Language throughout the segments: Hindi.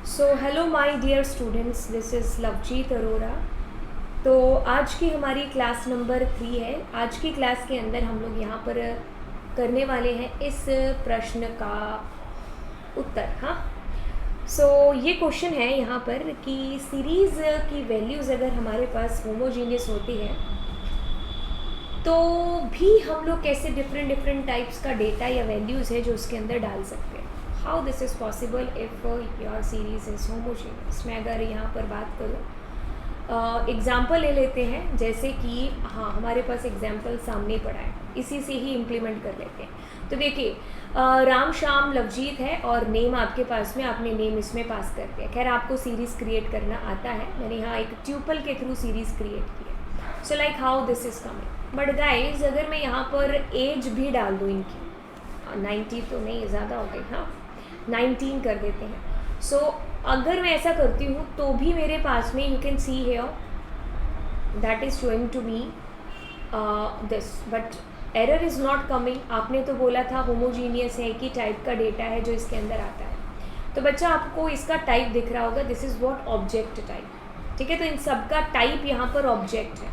So hello my dear students, this is Lovjeet Arora. तो आज की हमारी क्लास नंबर 3 है। आज की क्लास के अंदर हम लोग यहाँ पर करने वाले हैं इस प्रश्न का उत्तर। हाँ, ये क्वेश्चन है यहाँ पर कि सीरीज़ की वैल्यूज़ अगर हमारे पास होमोजीनियस होती है तो भी हम लोग कैसे डिफरेंट टाइप्स का डेटा या वैल्यूज़ है जो उसके अंदर डाल सकते हैं। How this is possible if your series is homogeneous. मैं अगर यहाँ पर बात करूँ, एग्ज़ाम्पल ले लेते हैं, जैसे कि हाँ हमारे पास एग्ज़ाम्पल सामने पड़ा है, इसी से ही इम्प्लीमेंट कर लेते हैं। तो देखिए, राम श्याम लवजीत है और नेम आपके पास में, आपने नेम इसमें पास कर दिया। खैर आपको सीरीज़ क्रिएट करना आता है, मैंने यहाँ एक ट्यूपल के थ्रू सीरीज़ क्रिएट की है। सो like how this is coming. But guys अगर मैं यहाँ पर एज भी डाल दूँ इनकी, 90 तो नहीं, ज़्यादा हो गई, हाँ 19 कर देते हैं। सो अगर मैं ऐसा करती हूँ तो भी मेरे पास में, you can see here that is showing to me this, but error is not coming. आपने तो बोला था होमोजीनियस है, कि टाइप का डेटा है जो इसके अंदर आता है। तो बच्चा आपको इसका टाइप दिख रहा होगा, this is what object type. ठीक है, तो इन सब का टाइप यहाँ पर ऑब्जेक्ट है,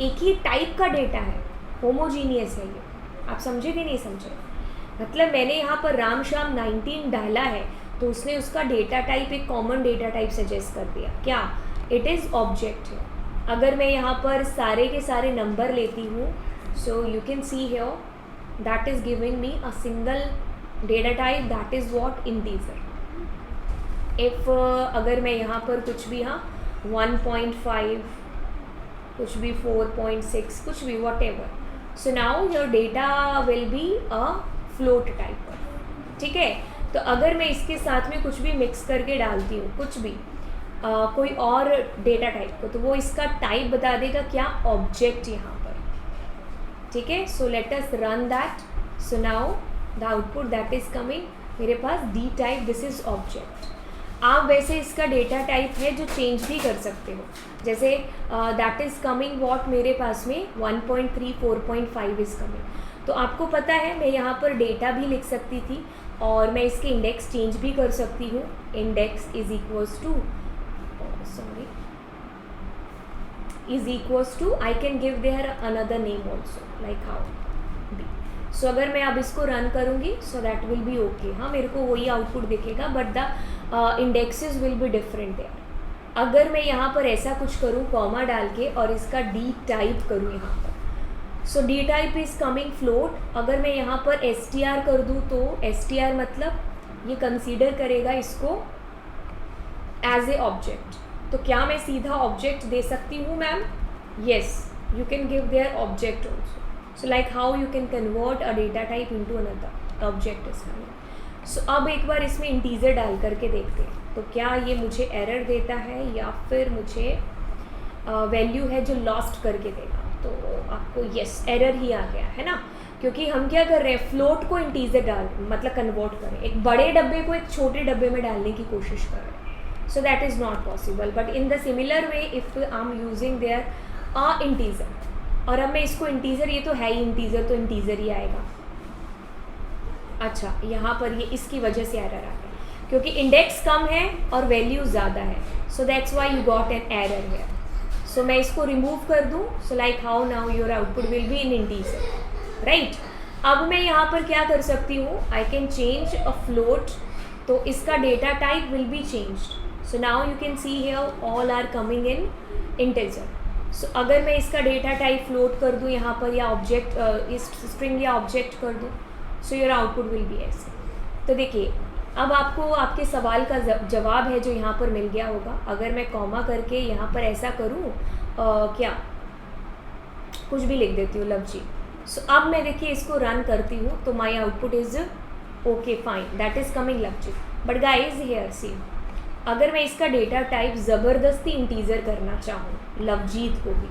एक ही टाइप का डेटा है, होमोजीनियस है ये। आप समझे कि नहीं समझे? मतलब मैंने यहाँ पर राम श्याम 19 डाला है तो उसने उसका डेटा टाइप एक कॉमन डेटा टाइप सजेस्ट कर दिया। क्या? इट इज़ ऑब्जेक्ट है। अगर मैं यहाँ पर सारे के सारे नंबर लेती हूँ, so you can see here that is giving me a single data type, that is what integer. If अगर मैं यहाँ पर कुछ भी, हाँ 1.5, कुछ भी 4.6, कुछ भी what ever, so now your data will be a float type पर। ठीक है, तो अगर मैं इसके साथ में कुछ भी मिक्स करके डालती हूँ, कुछ भी कोई और डेटा टाइप को, तो वो इसका टाइप बता देगा, क्या? ऑब्जेक्ट यहाँ पर। ठीक है, so let us run that. So now the output that is coming मेरे पास D type, this is object. आप वैसे इसका डेटा टाइप है जो चेंज भी कर सकते हो, जैसे दैट इज़ कमिंग वॉट मेरे पास में 1.3, 4.5 इज़ कमिंग। तो आपको पता है मैं यहाँ पर डेटा भी लिख सकती थी और मैं इसके इंडेक्स चेंज भी कर सकती हूँ। Index is equals to, sorry, is equals to, I can give there another name also, like how B. So अगर मैं अब इसको रन करूँगी, so that will be okay. हाँ, मेरे को वही आउटपुट दिखेगा, but the indexes will be different there. अगर मैं यहाँ पर ऐसा कुछ करूँ कॉमा डाल के और इसका डी टाइप करूँ यहाँ पर, so D type is coming float. अगर मैं यहाँ पर एस टी आर कर दूँ तो एस टी आर मतलब ये कंसीडर करेगा इसको एज ए ऑब्जेक्ट। तो क्या मैं सीधा ऑब्जेक्ट दे सकती हूँ ma'am? Yes, you can give there object also. So like how you can convert a data type into another object is coming. So अब एक बार इसमें इंटीजर डाल करके देखते हैं, तो क्या ये मुझे एरर देता है या फिर मुझे वैल्यू है जो लॉस्ट करके देगा। तो आपको यस, एरर ही आ गया है ना, क्योंकि हम क्या कर रहे हैं, फ्लोट को इंटीजर डाल, मतलब कन्वर्ट कर रहे हैं, एक बड़े डब्बे को एक छोटे डब्बे में डालने की कोशिश कर रहे हैं। So that is not possible, but in the similar way if I am using there a integer, और अब मैं इसको इंटीजर, ये तो है ही इंटीजर, तो इंटीजर ही आएगा। अच्छा, यहाँ पर ये इसकी वजह से एरर आ गया, क्योंकि इंडेक्स कम है और वैल्यू ज़्यादा है, so that's why you got an error here. So मैं इसको रिमूव कर दूँ, so like how now your output will be in integer, right. अब मैं यहाँ पर क्या कर सकती हूँ, I can change a float, तो इसका data type will be changed. So now you can see here all are coming in integer. So अगर मैं इसका डेटा टाइप फ्लोट कर दूँ यहाँ पर, या ऑब्जेक्ट स्ट्रिंग या ऑब्जेक्ट कर दूँ, so your output will B ऐसे। तो देखिए, अब आपको आपके सवाल का जवाब है जो यहाँ पर मिल गया होगा। अगर मैं कॉमा करके यहाँ पर ऐसा करूँ, क्या कुछ भी लिख देती हूँ, लवजी। सो अब मैं देखिए इसको रन करती हूँ, तो my output is okay fine, that is coming लवजी। बट गाइज हियर सी, अगर मैं इसका डेटा टाइप ज़बरदस्ती इंटीजर करना चाहूँ लवजीत को भी,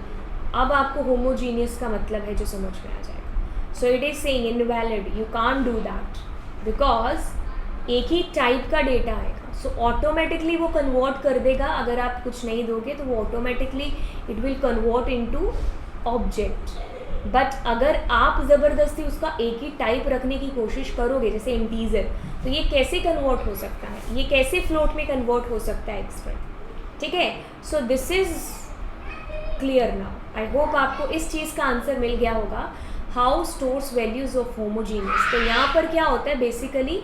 अब आपको होमोजीनियस का मतलब है जो समझ में आ जाएगा। So it is saying invalid, you can't do that, because एक ही टाइप का डेटा आएगा। सो ऑटोमेटिकली वो कन्वर्ट कर देगा, अगर आप कुछ नहीं दोगे तो वो automatically it will convert into object. But अगर आप ज़बरदस्ती उसका एक ही टाइप रखने की कोशिश करोगे, जैसे इंटीजर, तो ये कैसे कन्वर्ट हो सकता है, ये कैसे फ्लोट में कन्वर्ट हो सकता है एक्सपर्ट, ठीक है। So this is clear now. I hope आपको इस चीज़ का आंसर मिल गया होगा। How stores values of homogeneous, तो यहाँ पर क्या होता है बेसिकली,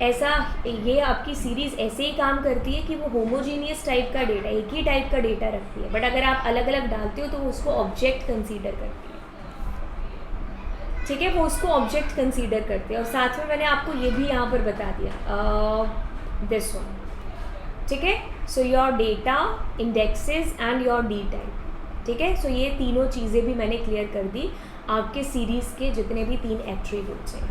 ऐसा ये आपकी सीरीज़ ऐसे ही काम करती है कि वो होमोजीनियस टाइप का डेटा, एक ही टाइप का डेटा रखती है, बट अगर आप अलग अलग डालते हो तो वो उसको ऑब्जेक्ट कंसीडर करती है, ठीक है, वो उसको ऑब्जेक्ट कंसीडर करते हैं। और साथ में मैंने आपको ये भी यहाँ पर बता दिया दिस वन, ठीक है। So your data indexes and your D type, ठीक है। सो ये तीनों चीज़ें भी मैंने क्लियर कर दी, आपके सीरीज़ के जितने भी 3 एट्रीब्यूट्स हैं,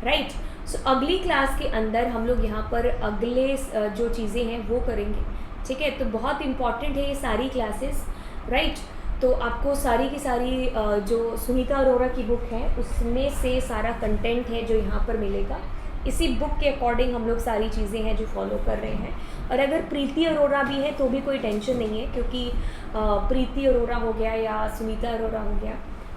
राइट। सो अगली क्लास के अंदर हम लोग यहाँ पर अगले जो चीज़ें हैं वो करेंगे, ठीक है। तो बहुत इम्पॉर्टेंट है ये सारी क्लासेस, राइट। तो आपको सारी की सारी जो सुनीता अरोरा की बुक है उसमें से सारा कंटेंट है जो यहाँ पर मिलेगा, इसी बुक के अकॉर्डिंग हम लोग सारी चीज़ें हैं जो फॉलो कर रहे हैं। और अगर प्रीति अरोरा भी है तो भी कोई टेंशन नहीं है, क्योंकि प्रीति अरोरा हो गया या सुनीता अरोरा हो गया,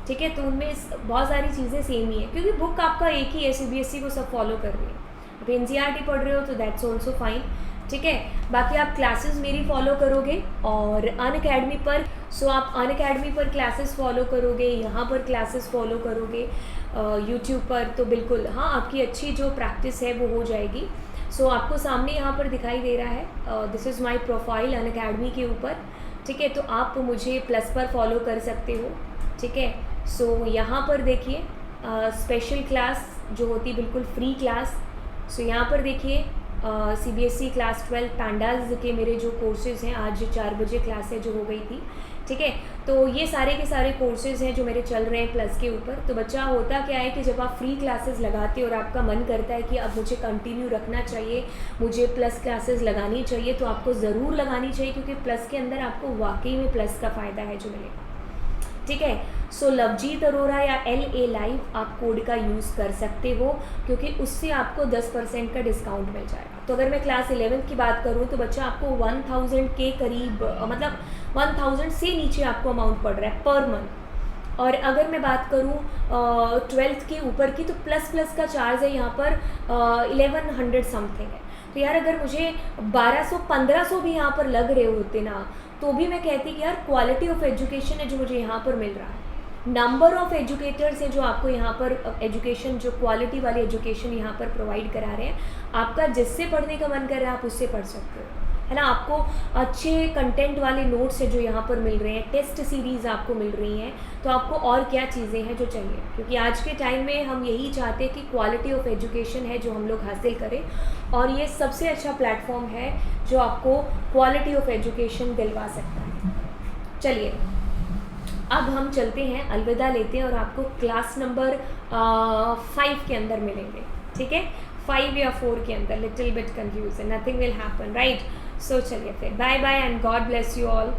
ठीक है, तो उनमें बहुत सारी चीज़ें सेम ही है, क्योंकि बुक आपका एक ही है, CBSE को सब फॉलो कर रही है। आप NCERT पढ़ रहे हो तो दैट्स ऑल्सो फाइन, ठीक है। बाकी आप क्लासेस मेरी फॉलो करोगे और अनअकैडमी पर, सो आप अनअकैडमी पर क्लासेस फॉलो करोगे, यहाँ पर क्लासेस फॉलो करोगे यूट्यूब पर, तो बिल्कुल हाँ आपकी अच्छी जो प्रैक्टिस है वो हो जाएगी। सो आपको सामने यहाँ पर दिखाई दे रहा है, this is my profile Unacademy के ऊपर, ठीक है। तो आप मुझे प्लस पर फॉलो कर सकते हो, ठीक है। सो यहाँ पर देखिए स्पेशल क्लास जो होती बिल्कुल फ्री क्लास, सो यहाँ पर देखिए CBSE क्लास 12 पैंडाज के मेरे जो कोर्सेज़ हैं, आज 4 बजे क्लास है जो हो गई थी, ठीक है। तो ये सारे के सारे कोर्सेज़ हैं जो मेरे चल रहे हैं प्लस के ऊपर। तो बच्चा होता क्या है कि जब आप फ्री क्लासेस लगाते हो और आपका मन करता है कि अब मुझे कंटिन्यू रखना चाहिए, मुझे प्लस क्लासेस लगानी चाहिए, तो आपको ज़रूर लगानी चाहिए, क्योंकि प्लस के अंदर आपको वाकई में प्लस का फ़ायदा है जो मिलेगा, ठीक है। सो लवजीत अरोरा या LA लाइव आप कोड का यूज़ कर सकते हो, क्योंकि उससे आपको 10% का डिस्काउंट मिल जाएगा। तो अगर मैं क्लास 11 की बात करूँ तो बच्चा आपको 1000 के करीब, मतलब 1000 से नीचे आपको अमाउंट पड़ रहा है पर मंथ। और अगर मैं बात करूँ 12th के ऊपर की, तो प्लस का चार्ज है यहाँ पर 1100 समथिंग है। तो यार अगर मुझे 1200-1500 भी यहाँ पर लग रहे होते ना, तो भी मैं कहती कि यार क्वालिटी ऑफ एजुकेशन है जो मुझे यहाँ पर मिल रहा है, नंबर ऑफ़ एजुकेटर्स है जो आपको यहाँ पर एजुकेशन, जो क्वालिटी वाली एजुकेशन यहाँ पर प्रोवाइड करा रहे हैं। आपका जिससे पढ़ने का मन कर रहा है आप उससे पढ़ सकते हो, है ना। आपको अच्छे कंटेंट वाले नोट्स है जो यहाँ पर मिल रहे हैं, टेस्ट सीरीज़ आपको मिल रही हैं, तो आपको और क्या चीज़ें हैं जो चाहिए, क्योंकि आज के टाइम में हम यही चाहते हैं कि क्वालिटी ऑफ एजुकेशन है जो हम लोग हासिल करें, और ये सबसे अच्छा प्लेटफॉर्म है जो आपको क्वालिटी ऑफ एजुकेशन दिलवा सकता है। चलिए अब हम चलते हैं, अलविदा लेते हैं और आपको क्लास नंबर 5 के अंदर मिलेंगे, ठीक है। 5 या 4 के अंदर, little bit confusion, nothing will happen, right. So चलिए फिर bye bye and god bless you all.